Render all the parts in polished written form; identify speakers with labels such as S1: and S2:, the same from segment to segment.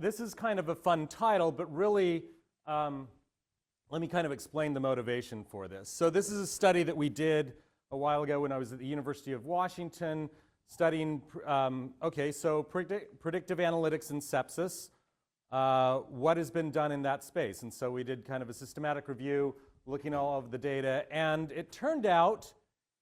S1: this is kind of a fun title, but really, let me kind of explain the motivation for this. So this is a study that we did a while ago when I was at the University of Washington studying, predictive analytics in sepsis. What has been done in that space? And so we did kind of a systematic review looking at all of the data, and it turned out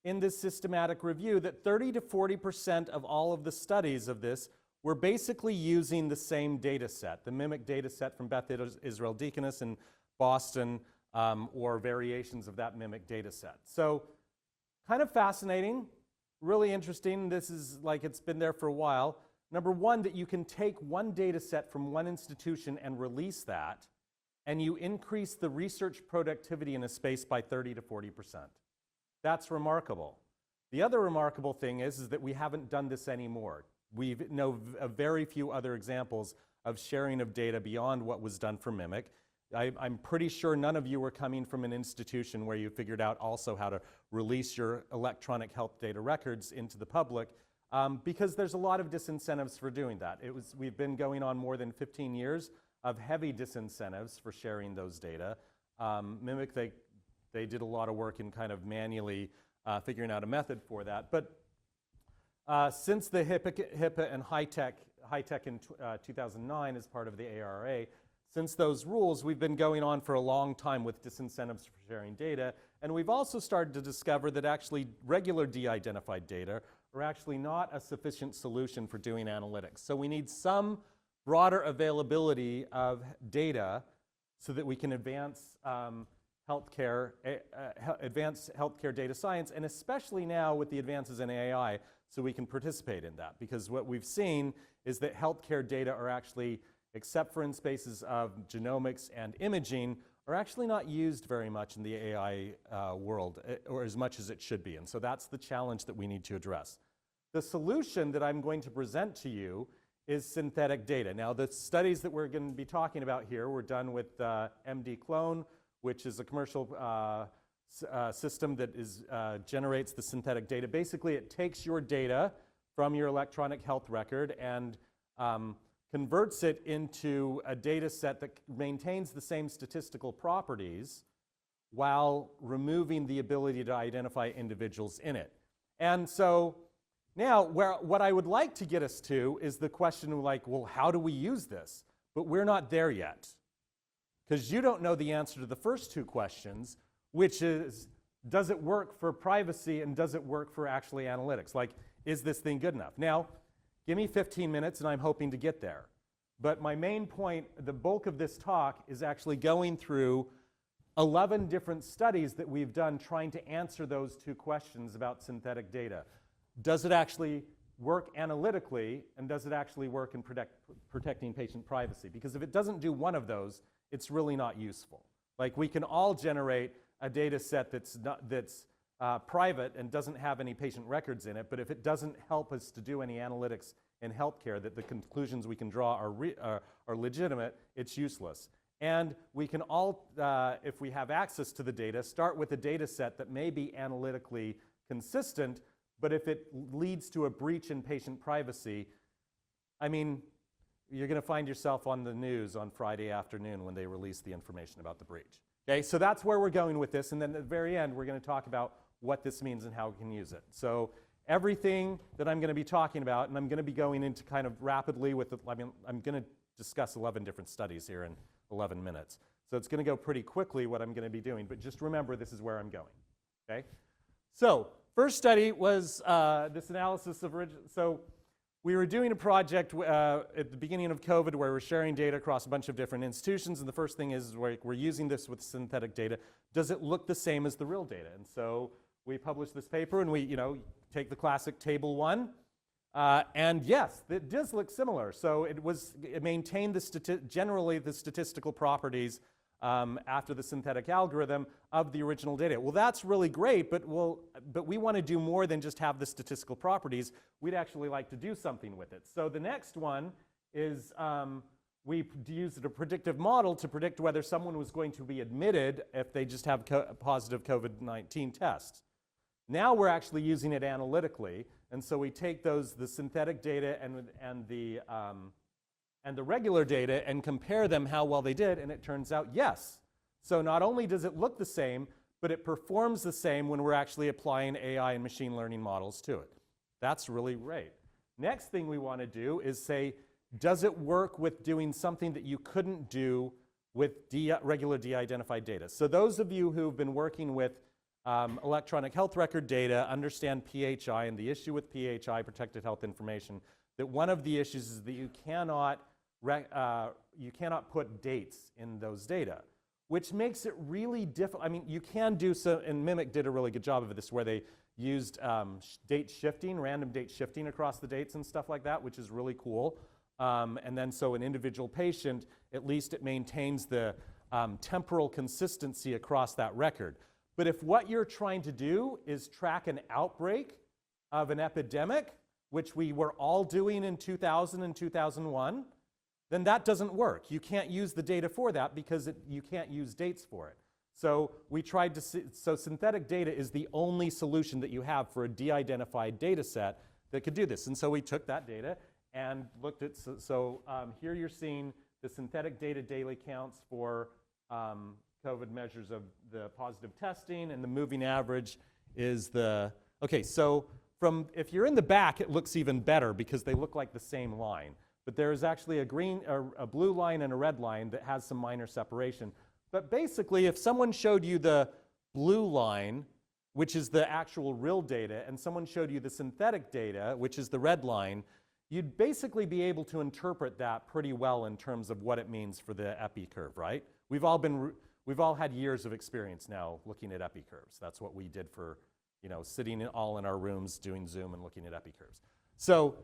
S1: in this systematic review that 30 to 40% of all of the studies of this were basically using the same data set, the MIMIC data set from Beth Israel Deaconess in Boston, or variations of that MIMIC data set. So kind of fascinating, really interesting. This is like it's been there for a while. Number one, that you can take one data set from one institution and release that, and you increase the research productivity in a space by 30 to 40%. That's remarkable. The other remarkable thing is that we haven't done this anymore. We know of very few other examples of sharing of data beyond what was done for MIMIC. I'm pretty sure none of you were coming from an institution where you figured out also how to release your electronic health data records into the public, because there's a lot of disincentives for doing that. We've been going on more than 15 years of heavy disincentives for sharing those data. MIMIC, they did a lot of work in kind of manually figuring out a method for that. But since the HIPAA and HITECH in 2009 as part of the ARA, since those rules, we've been going on for a long time with disincentives for sharing data, and we've also started to discover that actually regular de-identified data are actually not a sufficient solution for doing analytics. So we need some broader availability of data so that we can advance healthcare data science, and especially now with the advances in AI, so we can participate in that. Because what we've seen is that healthcare data are actually, except for in spaces of genomics and imaging, are actually not used very much in the AI world, or as much as it should be. And so that's the challenge that we need to address. The solution that I'm going to present to you is synthetic data. Now, the studies that we're going to be talking about here were done with MD Clone, which is a commercial system that generates the synthetic data. Basically, it takes your data from your electronic health record and converts it into a data set that maintains the same statistical properties while removing the ability to identify individuals in it. And so now, what I would like to get us to is the question of like, well, how do we use this? But we're not there yet, because you don't know the answer to the first two questions, which is, does it work for privacy and does it work for actually analytics? Like, is this thing good enough? Now, give me 15 minutes and I'm hoping to get there. But my main point, the bulk of this talk, is actually going through 11 different studies that we've done trying to answer those two questions about synthetic data. Does it actually work analytically, and does it actually work in protecting patient privacy? Because if it doesn't do one of those, it's really not useful. Like, we can all generate a data set that's private and doesn't have any patient records in it, but if it doesn't help us to do any analytics in healthcare, that the conclusions we can draw are legitimate, it's useless. And we can all, if we have access to the data, start with a data set that may be analytically consistent, but if it leads to a breach in patient privacy, I mean, you're going to find yourself on the news on Friday afternoon when they release the information about the breach. Okay, so that's where we're going with this, and then at the very end, we're going to talk about what this means and how we can use it. So everything that I'm going to be talking about, and I'm going to be going into kind of rapidly with, I'm going to discuss 11 different studies here in 11 minutes. So it's going to go pretty quickly what I'm going to be doing, but just remember this is where I'm going. Okay, so first study was this analysis of, so we were doing a project at the beginning of COVID where we're sharing data across a bunch of different institutions, and the first thing is we're using this with synthetic data. Does it look the same as the real data? And so we published this paper, and we take the classic table 1, and yes, it does look similar. So it maintained generally the statistical properties after the synthetic algorithm of the original data. Well, that's really great, but we want to do more than just have the statistical properties. We'd actually like to do something with it. So the next one is we used a predictive model to predict whether someone was going to be admitted if they just have a positive COVID-19 test. Now we're actually using it analytically, and so we take the synthetic data and the and the regular data and compare them how well they did, and it turns out yes. So not only does it look the same, but it performs the same when we're actually applying AI and machine learning models to it. That's really great. Next thing we want to do is say, does it work with doing something that you couldn't do with regular de-identified data? So those of you who've been working with electronic health record data understand PHI, and the issue with PHI, protected health information, that one of the issues is that you cannot put dates in those data, which makes it really difficult. I mean, you can do so, and Mimic did a really good job of this, where they used date shifting, random date shifting across the dates and stuff like that, which is really cool. And then so an individual patient, at least it maintains the temporal consistency across that record. But if what you're trying to do is track an outbreak of an epidemic, which we were all doing in 2000 and 2001, then that doesn't work. You can't use the data for that because you can't use dates for it. So we tried to so synthetic data is the only solution that you have for a de-identified data set that could do this. And so we took that data and looked at, here you're seeing the synthetic data daily counts for COVID measures of the positive testing, and the moving average is the, okay, so if you're in the back, it looks even better because they look like the same line. But there's actually a blue line and a red line that has some minor separation. But basically, if someone showed you the blue line, which is the actual real data, and someone showed you the synthetic data, which is the red line, you'd basically be able to interpret that pretty well in terms of what it means for the epi curve, right? We've all had years of experience now looking at epi curves. That's what we did for, sitting all in our rooms doing Zoom and looking at epi curves. So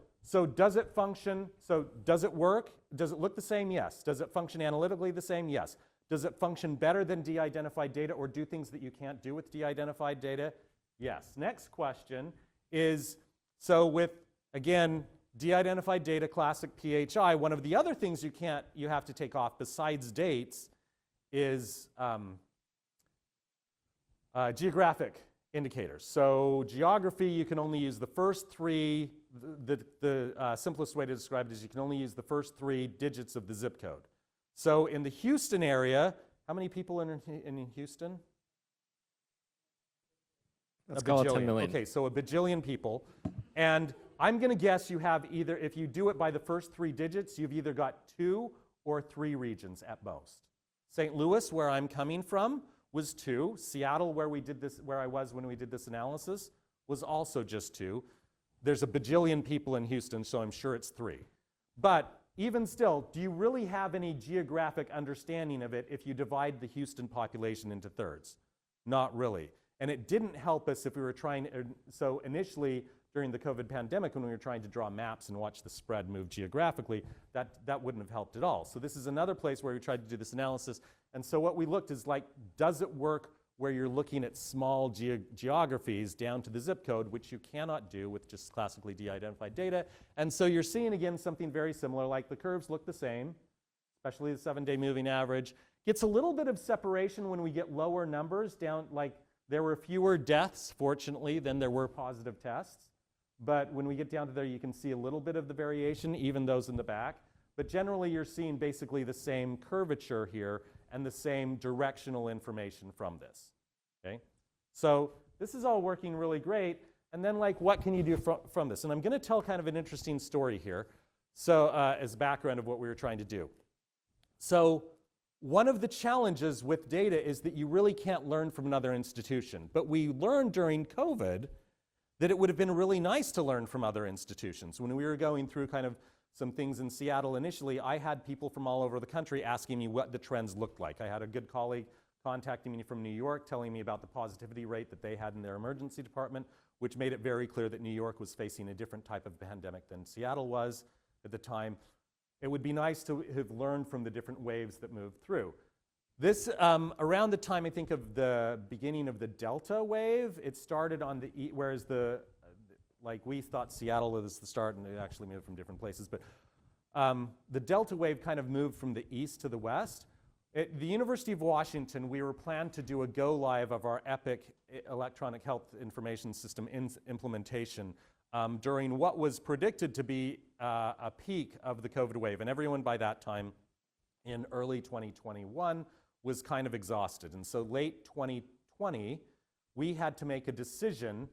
S1: does it function? So does it work? Does it look the same? Yes. Does it function analytically the same? Yes. Does it function better than de-identified data or do things that you can't do with de-identified data? Yes. Next question is, so with, again, de-identified data, classic PHI, one of the other things you have to take off besides dates is geographic indicators. So geography, you can only use the first three. The simplest way to describe it is you can only use the first 3 digits of the zip code. So in the Houston area, how many people in Houston?
S2: Let's call it 10 million.
S1: Okay, so a bajillion people. And I'm going to guess you have either, if you do it by the first 3 digits, you've either got 2 or 3 regions at most. St. Louis, where I'm coming from, was 2. Seattle, where I was when we did this analysis, was also just 2. There's a bajillion people in Houston, so I'm sure it's 3. But even still, do you really have any geographic understanding of it if you divide the Houston population into thirds? Not really. And it didn't help us if we were trying, so initially during the COVID pandemic when we were trying to draw maps and watch the spread move geographically, that wouldn't have helped at all. So this is another place where we tried to do this analysis. And so what we looked is like, does it work where you're looking at small geographies down to the zip code, which you cannot do with just classically de-identified data. And so you're seeing, again, something very similar, like the curves look the same, especially the 7-day moving average. Gets a little bit of separation when we get lower numbers down, like there were fewer deaths, fortunately, than there were positive tests. But when we get down to there, you can see a little bit of the variation, even those in the back. But generally, you're seeing basically the same curvature here and the same directional information from this, okay? So this is all working really great. And then, like, what can you do from this? And I'm going to tell kind of an interesting story here, so as background of what we were trying to do. So one of the challenges with data is that you really can't learn from another institution. But we learned during COVID that it would have been really nice to learn from other institutions. When we were going through kind of some things in Seattle initially, I had people from all over the country asking me what the trends looked like. I had a good colleague contacting me from New York, telling me about the positivity rate that they had in their emergency department, which made it very clear that New York was facing a different type of pandemic than Seattle was at the time. It would be nice to have learned from the different waves that moved through. This, around the time, I think, of the beginning of the Delta wave, it started on the, whereas like we thought Seattle was the start and it actually moved from different places, but the Delta wave kind of moved from the east to the west. At the University of Washington, we were planned to do a go live of our EPIC electronic health information system implementation during what was predicted to be a peak of the COVID wave, and everyone by that time in early 2021 was kind of exhausted. And so late 2020, we had to make a decision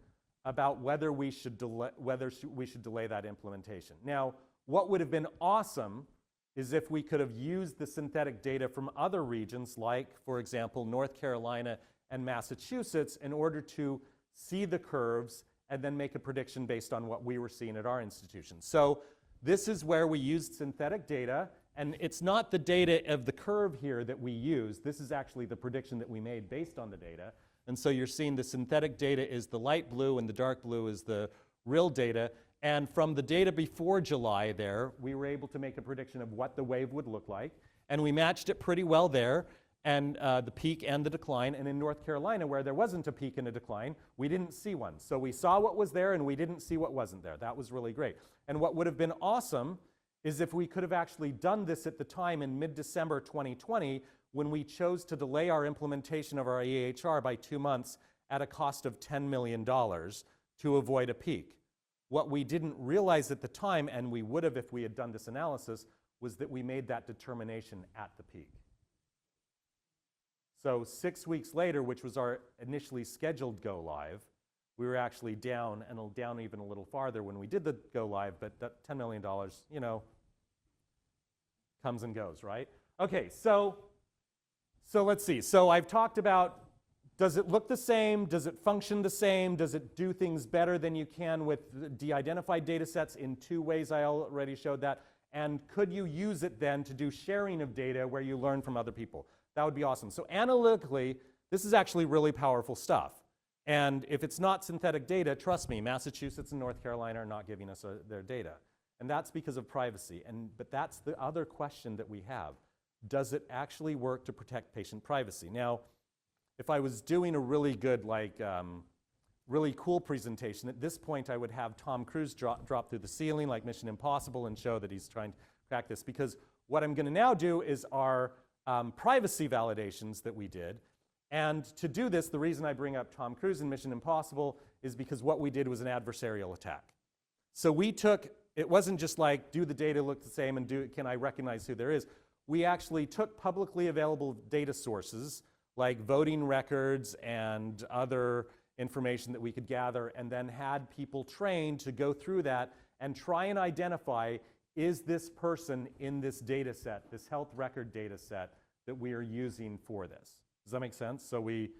S1: about whether we should delay that implementation. Now, what would have been awesome is if we could have used the synthetic data from other regions, like, for example, North Carolina and Massachusetts, in order to see the curves and then make a prediction based on what we were seeing at our institution. So this is where we used synthetic data, and it's not the data of the curve here that we use. This is actually the prediction that we made based on the data. And so you're seeing the synthetic data is the light blue and the dark blue is the real data. And from the data before July there, we were able to make a prediction of what the wave would look like. And we matched it pretty well there, and the peak and the decline. And in North Carolina, where there wasn't a peak and a decline, we didn't see one. So we saw what was there and we didn't see what wasn't there. That was really great. And what would have been awesome is if we could have actually done this at the time in mid-December 2020, when we chose to delay our implementation of our EHR by 2 months at a cost of $10 million to avoid a peak. What we didn't realize at the time, and we would have if we had done this analysis, was that we made that determination at the peak. So 6 weeks later, which was our initially scheduled go live, we were actually down, and down even a little farther when we did the go live, but that $10 million, you know, comes and goes, right? Okay, so let's see. So I've talked about, does it look the same? Does it function the same? Does it do things better than you can with de-identified data sets in 2 ways? I already showed that. And could you use it then to do sharing of data where you learn from other people? That would be awesome. So analytically, this is actually really powerful stuff. And if it's not synthetic data, trust me, Massachusetts and North Carolina are not giving us their data. And that's because of privacy. But that's the other question that we have. Does it actually work to protect patient privacy? Now, if I was doing a really good, really cool presentation, at this point I would have Tom Cruise drop through the ceiling like Mission Impossible and show that he's trying to crack this. Because what I'm going to now do is our privacy validations that we did. And to do this, the reason I bring up Tom Cruise and Mission Impossible is because what we did was an adversarial attack. So we took, it wasn't just like, do the data look the same and can I recognize who there is? We actually took publicly available data sources like voting records and other information that we could gather, and then had people trained to go through that and try and identify, is this person in this data set, this health record data set that we are using for this? Does that make sense? So we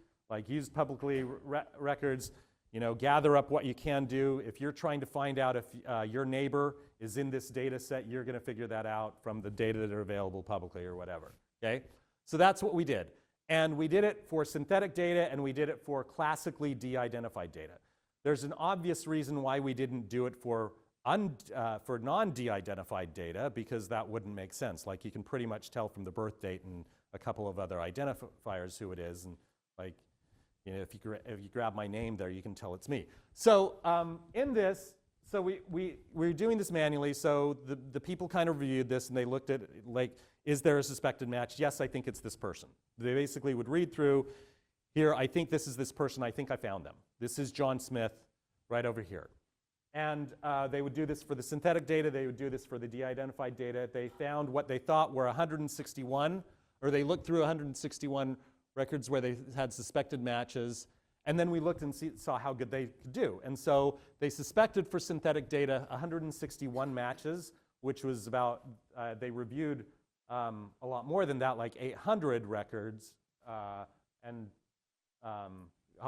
S1: use publicly records, you know, gather up what you can do. If you're trying to find out if your neighbor is in this data set, you're going to figure that out from the data that are available publicly or whatever, okay? So that's what we did. And we did it for synthetic data, and we did it for classically de-identified data. There's an obvious reason why we didn't do it for non-de-identified data, because that wouldn't make sense. Like, you can pretty much tell from the birth date and a couple of other identifiers who it is, and like, you know, if you grab my name there, you can tell it's me. So in this, so we're doing this manually. So the people kind of reviewed this, and they looked at, like, is there a suspected match? Yes, I think it's this person. They basically would read through, here, I think this is this person. I think I found them. This is John Smith right over here. And they would do this for the synthetic data. They would do this for the de-identified data. They found what they thought were 161, or they looked through 161 records where they had suspected matches. And then we looked and saw how good they could do. And so they suspected for synthetic data 161 matches, which was about, they reviewed a lot more than that, like 800 records, and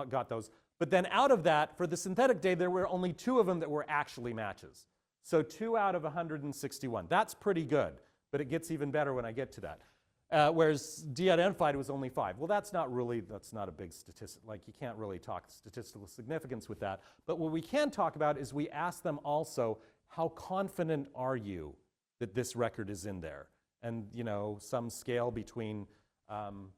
S1: got those. But then out of that, for the synthetic data, there were only 2 of them that were actually matches. So 2 out of 161. That's pretty good, but it gets even better when I get to that. Whereas de-identified was only 5. Well, that's not a big statistic. Like, you can't really talk statistical significance with that. But what we can talk about is we ask them also, how confident are you that this record is in there? And, you know, some scale between 0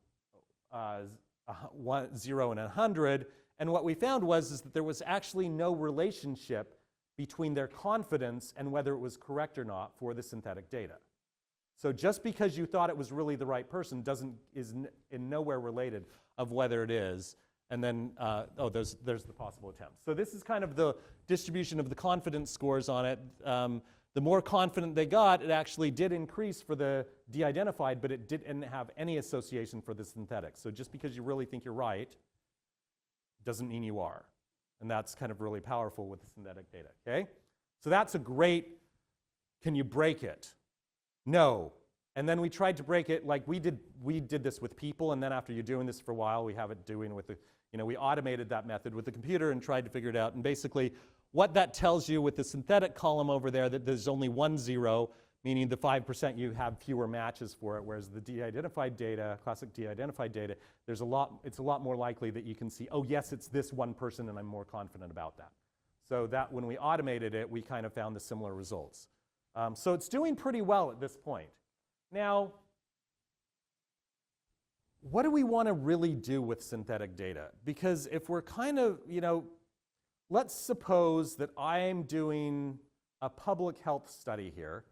S1: and 100. And what we found is that there was actually no relationship between their confidence and whether it was correct or not for the synthetic data. So just because you thought it was really the right person is in nowhere related of whether it is. And then, there's the possible attempt. So this is kind of the distribution of the confidence scores on it. the more confident they got, it actually did increase for the de-identified, but it didn't have any association for the synthetic. So just because you really think you're right doesn't mean you are. And that's kind of really powerful with the synthetic data, okay? So that's a great, can you break it? No. And then we tried to break it, like we did this with people, and then after you're doing this for a while, we have it doing with the, we automated that method with the computer and tried to figure it out. And basically, what that tells you with the synthetic column over there, that there's only 1 0, meaning the 5% you have fewer matches for it, whereas the de-identified data, classic de-identified data, it's a lot more likely that you can see, oh yes, it's this one person and I'm more confident about that. So that when we automated it, we kind of found the similar results. So it's doing pretty well at this point. Now, what do we want to really do with synthetic data? Because if we're kind of, let's suppose that I'm doing a public health study here,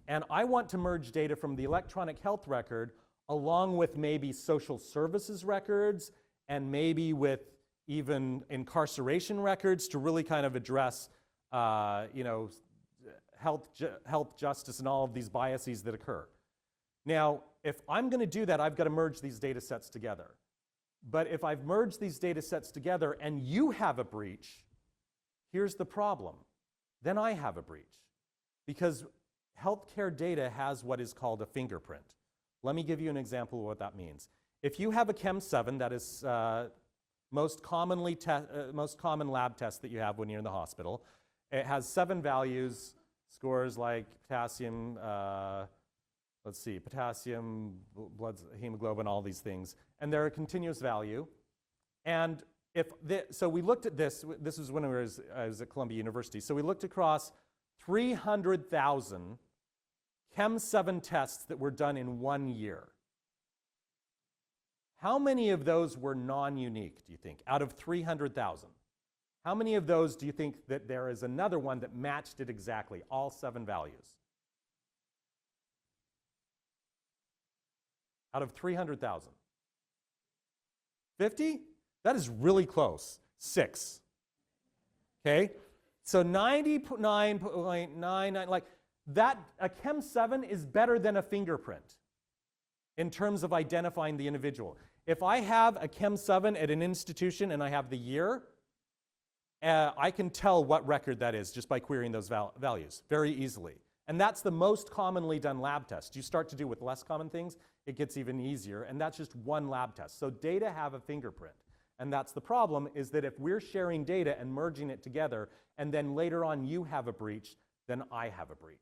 S1: and I want to merge data from the electronic health record along with maybe social services records and maybe with even incarceration records to really kind of address, health justice and all of these biases that occur. Now, if I'm going to do that, I've got to merge these data sets together. But if I've merged these data sets together and you have a breach, here's the problem. Then I have a breach. Because healthcare data has what is called a fingerprint. Let me give you an example of what that means. If you have a Chem7, that is most common lab test that you have when you're in the hospital, it has 7 values, scores like potassium, potassium, blood, hemoglobin, all these things. And they're a continuous value. And so we looked at this was when I was at Columbia University. So we looked across 300,000 Chem7 tests that were done in 1 year. How many of those were non-unique, do you think, out of 300,000? How many of those do you think that there is another one that matched it exactly, all 7 values? Out of 300,000. 50? That is really close. 6. Okay? So 99.99, like that, a Chem7 is better than a fingerprint in terms of identifying the individual. If I have a Chem7 at an institution and I have the year, I can tell what record that is just by querying those values very easily. And that's the most commonly done lab test. You start to do with less common things, it gets even easier, and that's just one lab test. So data have a fingerprint. And that's the problem, is that if we're sharing data and merging it together, and then later on you have a breach, then I have a breach.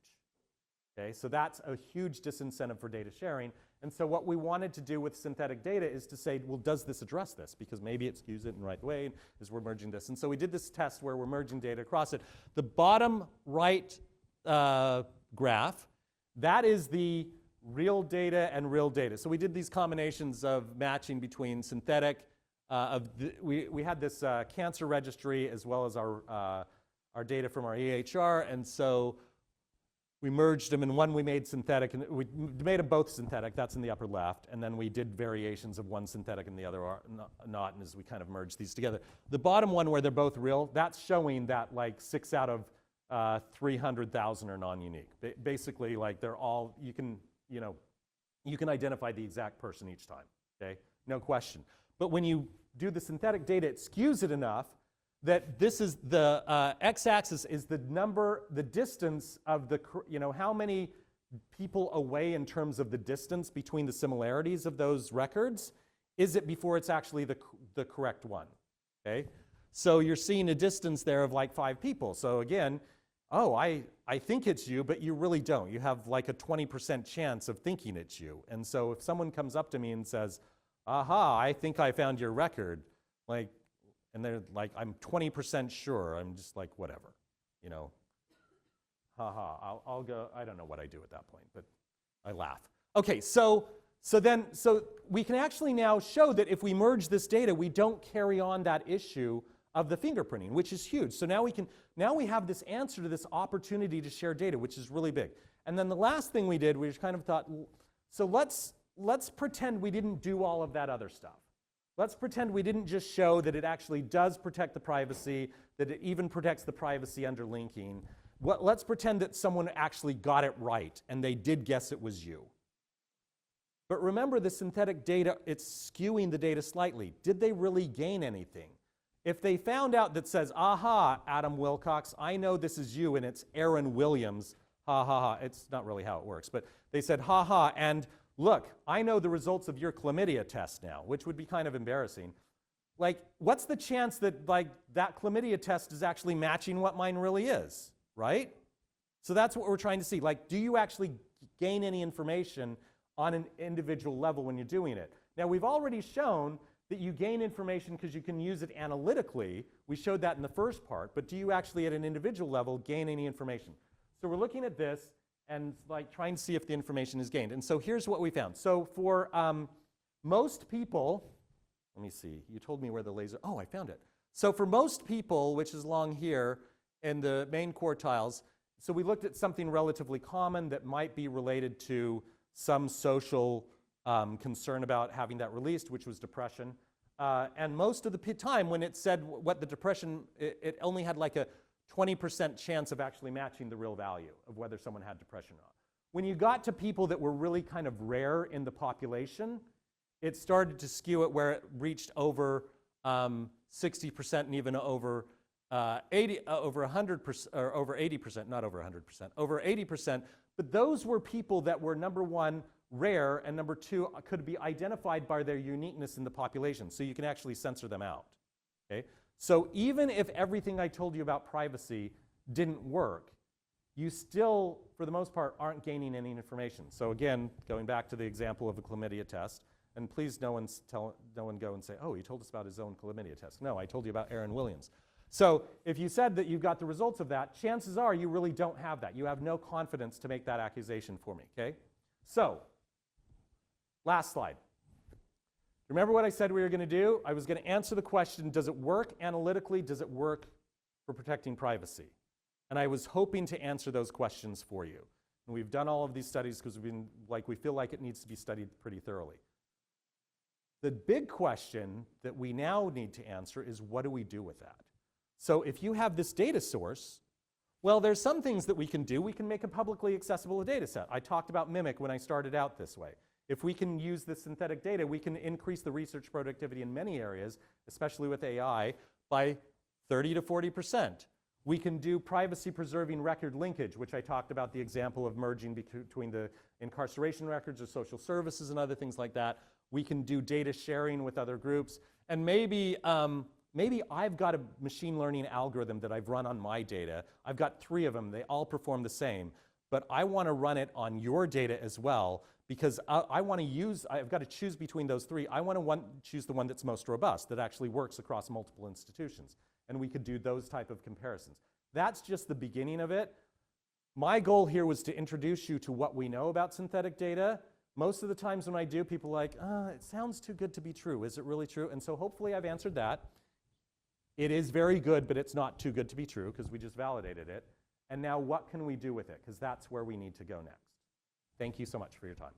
S1: Okay, so that's a huge disincentive for data sharing. And so what we wanted to do with synthetic data is to say, well, does this address this? Because maybe it skews it in the right way as we're merging this. And so we did this test where we're merging data across it. The bottom right graph, that is the real data and real data. So we did these combinations of matching between synthetic, we had this cancer registry as well as our data from our EHR, and so we merged them. In one we made synthetic, and we made them both synthetic, that's in the upper left, and then we did variations of one synthetic and the other not, and as we kind of merged these together. The bottom one where they're both real, that's showing that like 6 out of 300,000 are non-unique. Basically, like they're all, you can identify the exact person each time, okay? No question. But when you do the synthetic data, it skews it enough that this is the x-axis is the number, the distance of the, how many people away in terms of the distance between the similarities of those records. Is it before it's actually the correct one, okay? So you're seeing a distance there of like 5 people. So again, oh, I think it's you, but you really don't. You have like a 20% chance of thinking it's you. And so if someone comes up to me and says, aha, I think I found your record, like, and they're like, I'm 20% sure, I'm just like, whatever, haha, I'll go, I don't know what I do at that point, but I laugh. Okay, so we can actually now show that if we merge this data, we don't carry on that issue of the fingerprinting, which is huge. So now we have this answer to this opportunity to share data, which is really big. And then the last thing we did, we just kind of thought, so let's pretend we didn't do all of that other stuff. Let's pretend we didn't just show that it actually does protect the privacy, that it even protects the privacy under linking, let's pretend that someone actually got it right and they did guess it was you. But remember, the synthetic data, it's skewing the data slightly. Did they really gain anything? If they found out that says, aha, Adam Wilcox, I know this is you and it's Aaron Williams, ha ha ha, it's not really how it works, but they said, ha ha, and look, I know the results of your chlamydia test now, which would be kind of embarrassing. Like, what's the chance that that chlamydia test is actually matching what mine really is, right? So that's what we're trying to see. Like, do you actually gain any information on an individual level when you're doing it? Now, we've already shown that you gain information because you can use it analytically. We showed that in the first part, but do you actually at an individual level gain any information? So we're looking at this and trying to see if the information is gained. And so here's what we found. So for most people, let me see, you told me where the laser, oh, I found it. So for most people, which is along here in the main quartiles, so we looked at something relatively common that might be related to some social concern about having that released, which was depression. And most of the time when it said what the depression, it only had like a 20% chance of actually matching the real value of whether someone had depression or not. When you got to people that were really kind of rare in the population, it started to skew it where it reached over 60% and even over 100%, or over 80%, not over 100%, over 80%. But those were people that were, number one, rare, and number two, could be identified by their uniqueness in the population. So you can actually censor them out. Okay? So even if everything I told you about privacy didn't work, you still, for the most part, aren't gaining any information. So again, going back to the example of a chlamydia test, and please no one go and say, oh, he told us about his own chlamydia test. No, I told you about Aaron Williams. So if you said that you've got the results of that, chances are you really don't have that. You have no confidence to make that accusation for me, okay? So, last slide. Remember what I said we were going to do? I was going to answer the question, does it work analytically? Does it work for protecting privacy? And I was hoping to answer those questions for you. And we've done all of these studies because we feel like it needs to be studied pretty thoroughly. The big question that we now need to answer is, what do we do with that? So if you have this data source, well, there's some things that we can do. We can make a publicly accessible data set. I talked about Mimic when I started out this way. If we can use the synthetic data, we can increase the research productivity in many areas, especially with AI, by 30 to 40%. We can do privacy-preserving record linkage, which I talked about the example of merging between the incarceration records or social services and other things like that. We can do data sharing with other groups. And maybe I've got a machine learning algorithm that I've run on my data. I've got 3 of them. They all perform the same. But I want to run it on your data as well, because I've got to choose between those 3. I want to choose the one that's most robust, that actually works across multiple institutions. And we could do those type of comparisons. That's just the beginning of it. My goal here was to introduce you to what we know about synthetic data. Most of the times when I do, people are like, it sounds too good to be true. Is it really true? And so hopefully I've answered that. It is very good, but it's not too good to be true because we just validated it. And now what can we do with it? Because that's where we need to go next. Thank you so much for your time.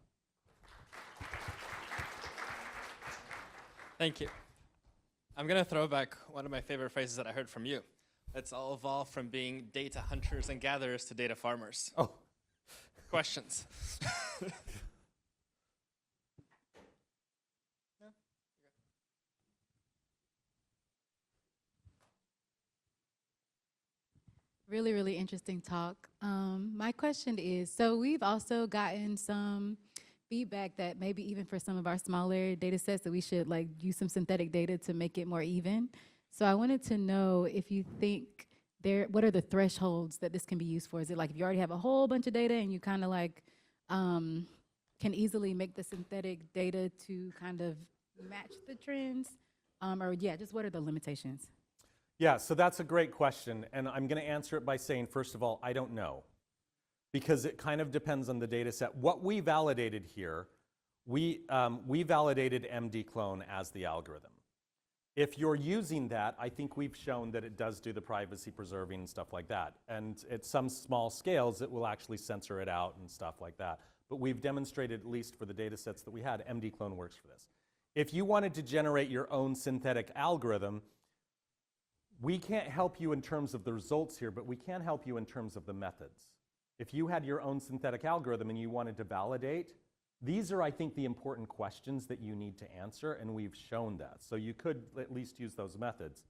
S2: Thank you. I'm going to throw back one of my favorite phrases that I heard from you. Let's all evolve from being data hunters and gatherers to data farmers.
S1: Oh.
S2: Questions?
S3: Really, really interesting talk. My question is, so we've also gotten some feedback that maybe even for some of our smaller data sets that we should use some synthetic data to make it more even. So I wanted to know if you think what are the thresholds that this can be used for? Is it like if you already have a whole bunch of data and you kind of can easily make the synthetic data to kind of match the trends? Or yeah, just what are the limitations?
S1: Yeah, so that's a great question, and I'm going to answer it by saying, first of all, I don't know, because it kind of depends on the data set. What we validated here, we validated MD-clone as the algorithm. If you're using that, I think we've shown that it does do the privacy preserving and stuff like that. And at some small scales, it will actually censor it out and stuff like that. But we've demonstrated, at least for the data sets that we had, MD-clone works for this. If you wanted to generate your own synthetic algorithm, we can't help you in terms of the results here, but we can help you in terms of the methods. If you had your own synthetic algorithm and you wanted to validate, these are, I think, the important questions that you need to answer, and we've shown that. So you could at least use those methods.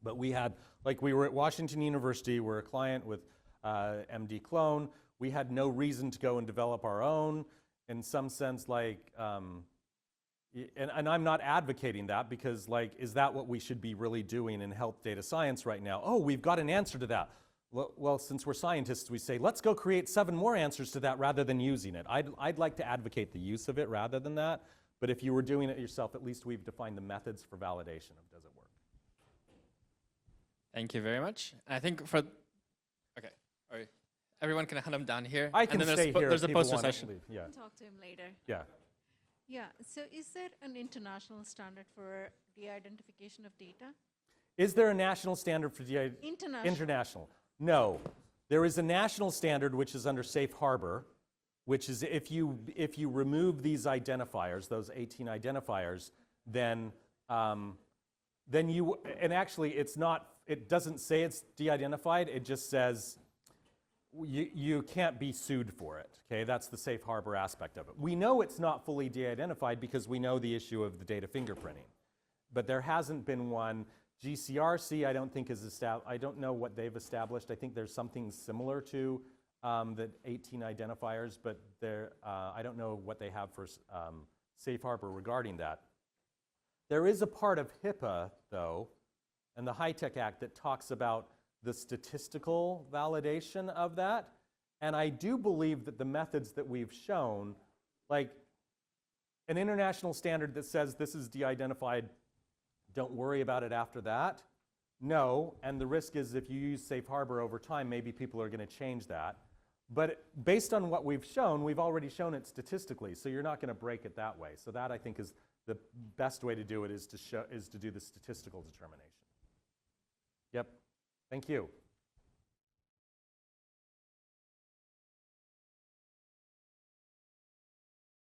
S1: But we had, like we were at Washington University, we're a client with MD Clone. We had no reason to go and develop our own. In some sense, like, and I'm not advocating that because, like, is that what we should be really doing in health data science right now? Oh, we've got an answer to that. Well, since we're scientists, we say, let's go create 7 more answers to that rather than using it. I'd like to advocate the use of it rather than that. But if you were doing it yourself, at least we've defined the methods for validation of does it work.
S2: Thank you very much. I think for, okay, all right. Everyone can hunt them down here.
S1: I can
S2: and then
S1: stay here.
S2: there's
S1: if
S2: a
S1: people
S2: poster
S1: want to
S2: session.
S1: leave. Yeah.
S4: Talk to him later.
S1: Yeah.
S4: Yeah, so is there an international standard for de-identification of data?
S1: Is there a national standard for
S4: International.
S1: International? No. There is a national standard which is under Safe Harbor, which is if you remove these identifiers, those 18 identifiers, then you, and actually it's not, it doesn't say it's de-identified, it just says you can't be sued for it, okay? That's the Safe Harbor aspect of it. We know it's not fully de-identified because we know the issue of the data fingerprinting, but there hasn't been one. GCRC, I don't think is established. I don't know what they've established. I think there's something similar to the 18 identifiers, but I don't know what they have for Safe Harbor regarding that. There is a part of HIPAA, though, and the HITECH Act that talks about the statistical validation of that. And I do believe that the methods that we've shown, like an international standard that says this is de-identified, don't worry about it after that. No, and the risk is if you use Safe Harbor over time, maybe people are going to change that. But based on what we've shown, we've already shown it statistically, so you're not going to break it that way. So that, I think, is the best way to do it, is to do the statistical determination. Yep. Thank you.